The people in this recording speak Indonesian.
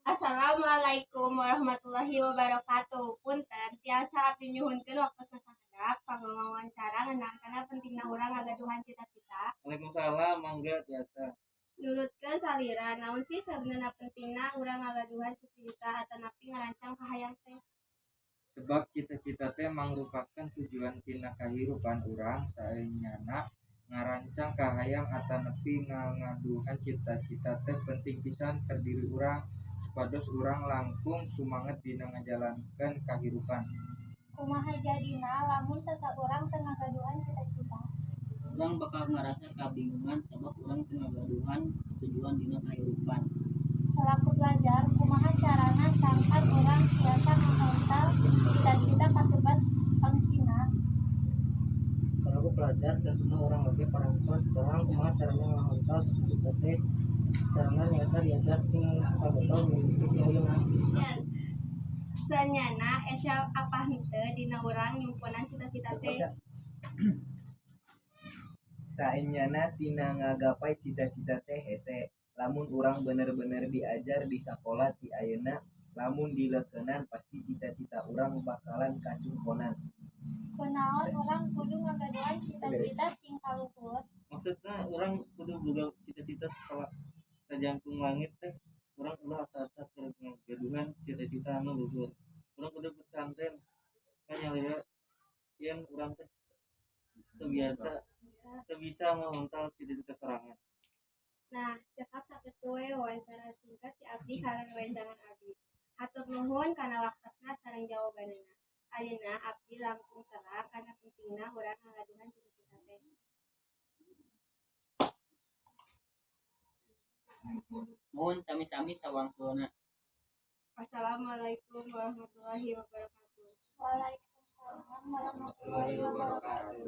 Assalamualaikum warahmatullahi wabarakatuh. Punten tiasa abdi nyuhunkeun waktosna sakedap kanggo ngawawancara ngeunaan kana pentingna urang ngagaduhan cita-cita. Waalaikumsalam, mangga biasa. Nurutkeun salira, naon sih sabenerna pentingna urang ngagaduhan cita-cita atanapi ngarancang kahayang teh? Sebab cita-cita teh mangrupakeun tujuan tina kahirupan urang saenyana ngarancang kahayang atanepi ngagaduhan cita-cita teh penting pisan keur diri urang supados urang langkung sumanget dina ngajalankeun kahirupan. Kumaha jadina lamun sasaurang teu ngagaduhan cita-cita? Urang bakal ngarasa kabingungan sabab urang teu ngagaduhan tujuan dina kahirupan. Selaku pelajar, kumaha carana sangkan urang tiasa ngahontal cita-cita kasebat pangkina? Selaku pelajar tentunya orang lagi parantos sekarang kumaha caranya ngahontal cita teh carana nyata diajar sing kabetul mimpi ayeuna. Senyana esa apa henteu dina urang nyumpunan cita-cita teh? Saenyana tina ngagapai cita-cita teh hese. Lamun urang bener-bener diajar di sakola ti ayeuna, lamun dileukeunnan pasti cita-cita urang bakalan kacungkonan. Kunaon urang kudu ngagaduhan cita-cita sing kaluhur? Maksudna urang kudu boga cita-cita sajangkung langit teh urang ulah asa-asa keur ngagaduhan cita-cita anu luhur. Urang kudu pesantren nyalira yen urang teh teu bisa ngahontal cita-cita sorangan. Nah, cekap sakitu we wawancara singkat ti abdi sareng rerencangan abdi. Hatur nuhun kana waktosna sareng jawabanana. Ayeuna abdi langkung terang kana pentingna urang ngagaduhan cita-cita teh. Nuhun sami-sami sawangsulna. Wassalamualaikum warahmatullahi wabarakatuh. Waalaikumsalam warahmatullahi wabarakatuh.